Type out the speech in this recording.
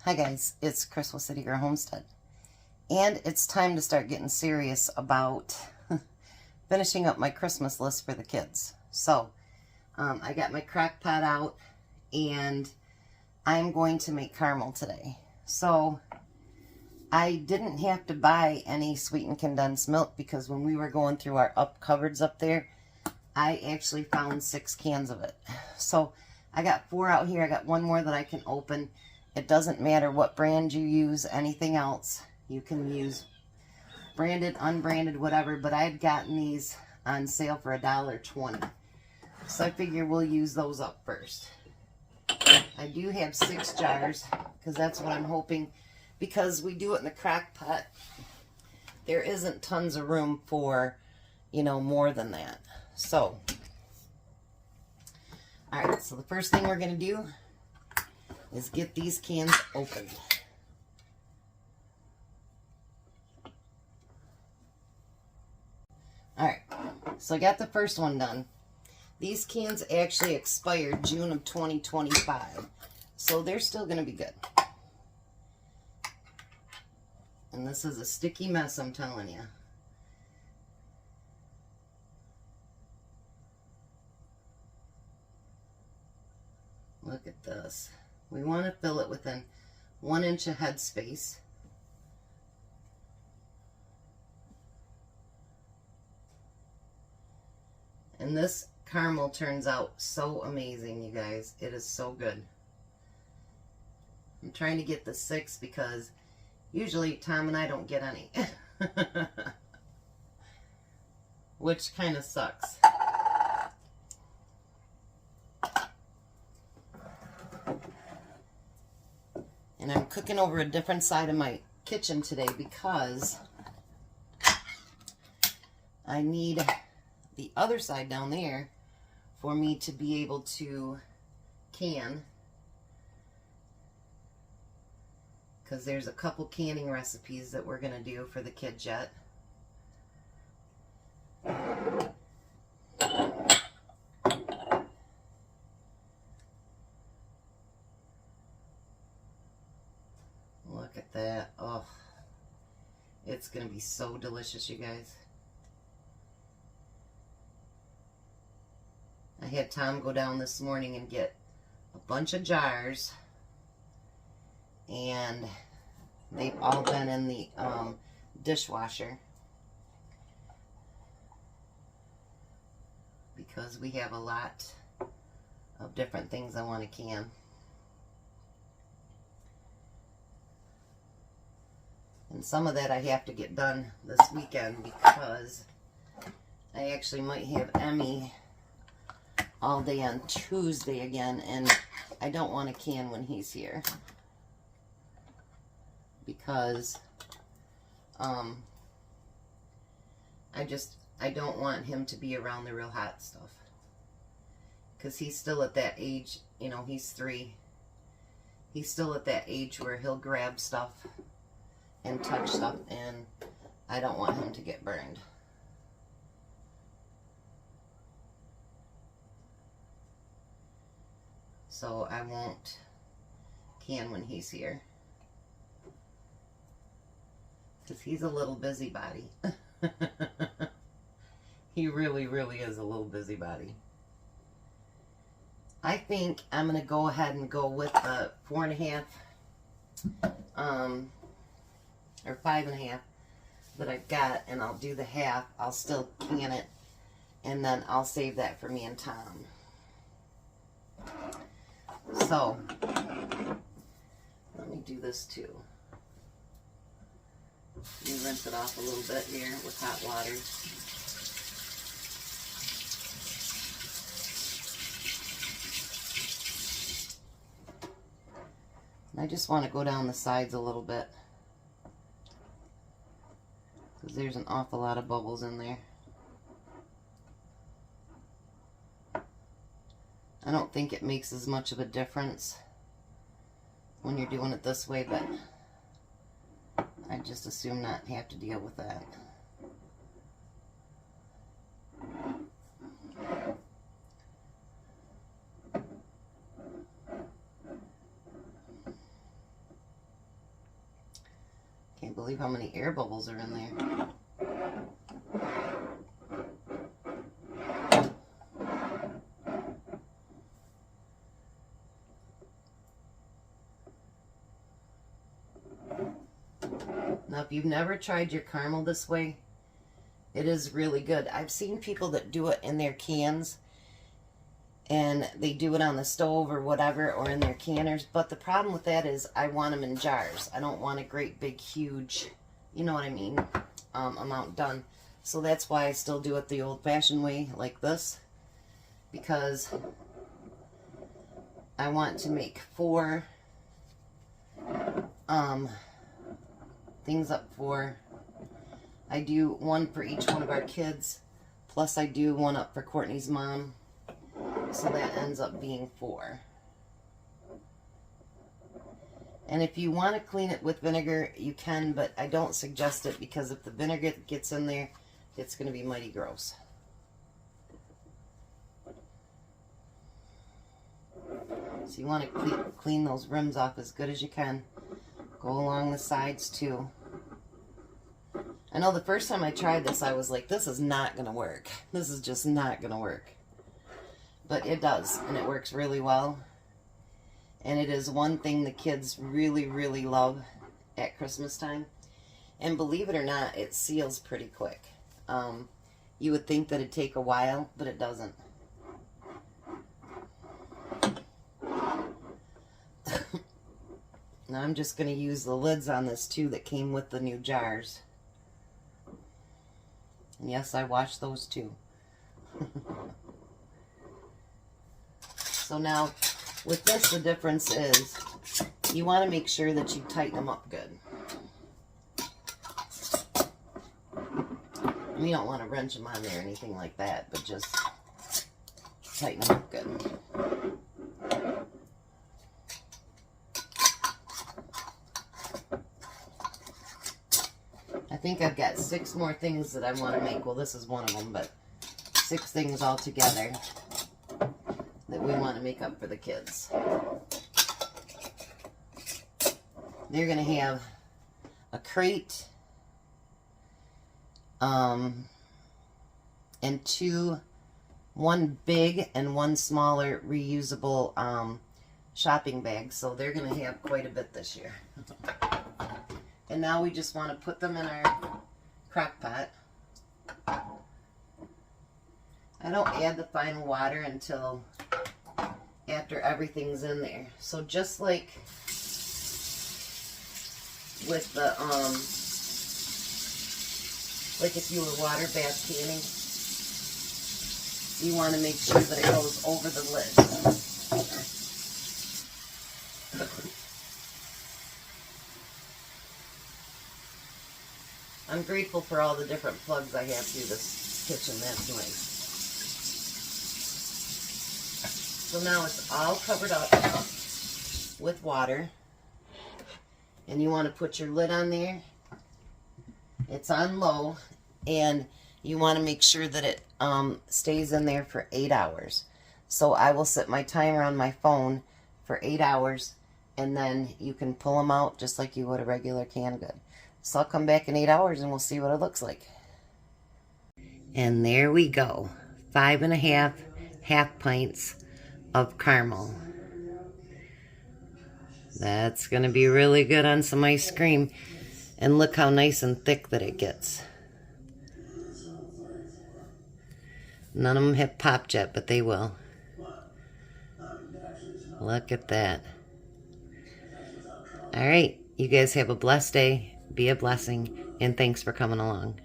Hi guys, it's Chris with City Girl Homestead, and it's time to start getting serious about finishing up my Christmas list for the kids. So, I got my crock pot out, and I'm going to make caramel today. So, I didn't have to buy any sweetened condensed milk because when we were going through our cupboards up there, I actually found 6 cans of it. So, I got 4 out here. I got 1 more that I can open. It doesn't matter what brand you use, anything else. You can use branded, unbranded, whatever, but I've gotten these on sale for $1.20. So I figure we'll use those up first. I do have 6 jars because that's what I'm hoping, because we do it in the crock pot. There isn't tons of room for, more than that. So, all right, so the first thing we're going to do is get these cans opened. Alright, so I got the first one done. These cans actually expired June of 2025, so they're still going to be good. And this is a sticky mess, I'm telling you. Look at this. We want to fill it within 1 inch of headspace. And this caramel turns out so amazing, you guys. It is so good. I'm trying to get the 6 because usually Tom and I don't get any. Which kind of sucks. And I'm cooking over a different side of my kitchen today because I need the other side down there for me to be able to can, because there's a couple canning recipes that we're going to do for the kids yet. Look at that. Oh, it's going to be so delicious, you guys. I had Tom go down this morning and get a bunch of jars, and they've all been in the dishwasher because we have a lot of different things I want to can. And some of that I have to get done this weekend because I actually might have Emmy all day on Tuesday again, and I don't want to can when he's here because I don't want him to be around the real hot stuff, because he's still at that age, he's 3. He's still at that age where he'll grab stuff and touch stuff, and I don't want him to get burned. So I won't can when he's here, because he's a little busybody. He really, really is a little busybody. I think I'm going to go ahead and go with the 4.5 or 5.5 that I've got, and I'll do the half. I'll still can it, and then I'll save that for me and Tom. So, let me do this too. Let me rinse it off a little bit here with hot water. And I just want to go down the sides a little bit, because there's an awful lot of bubbles in there. I don't think it makes as much of a difference when you're doing it this way, but I just assume not have to deal with that. believe how many air bubbles are in there. Now, if you've never tried your caramel this way, it is really good. I've seen people that do it in their cans, and they do it on the stove or whatever, or in their canners. But the problem with that is I want them in jars. I don't want a great big huge, you know what I mean, amount done. So that's why I still do it the old-fashioned way, like this, because I want to make 4 things up for. I do 1 for each one of our kids, plus I do 1 up for Courtney's mom, so that ends up being 4. And if you want to clean it with vinegar, you can, but I don't suggest it, because if the vinegar gets in there, it's going to be mighty gross. So you want to clean those rims off as good as you can. Go along the sides too. I know the first time I tried this, I was like, this is not going to work. This is just not going to work. But it does, and it works really well. And it is one thing the kids really, really love at Christmas time. And believe it or not, it seals pretty quick. You would think that it'd take a while, but it doesn't. Now I'm just going to use the lids on this too that came with the new jars. And yes, I washed those too. So now, with this, the difference is you want to make sure that you tighten them up good. And you don't want to wrench them on there or anything like that, but just tighten them up good. I think I've got 6 more things that I want to make. Well, this is one of them, but 6 things all together that we want to make up for the kids. They're going to have a crate and 2, 1 big and 1 smaller reusable shopping bag. So they're going to have quite a bit this year. And now we just want to put them in our crock pot. I don't add the final water until after everything's in there. So just like with the, like if you were water bath canning, you want to make sure that it goes over the lid. I'm grateful for all the different plugs I have through this kitchen. That's nice. So now it's all covered up with water. And you want to put your lid on there. It's on low. And you want to make sure that it stays in there for 8 hours. So I will set my timer on my phone for 8 hours. And then you can pull them out just like you would a regular canned good. So I'll come back in 8 hours and we'll see what it looks like. And there we go. 5½ half pints of caramel. That's going to be really good on some ice cream. And look how nice and thick that it gets. None of them have popped yet, but they will. Look at that. All right. You guys have a blessed day. Be a blessing, and thanks for coming along.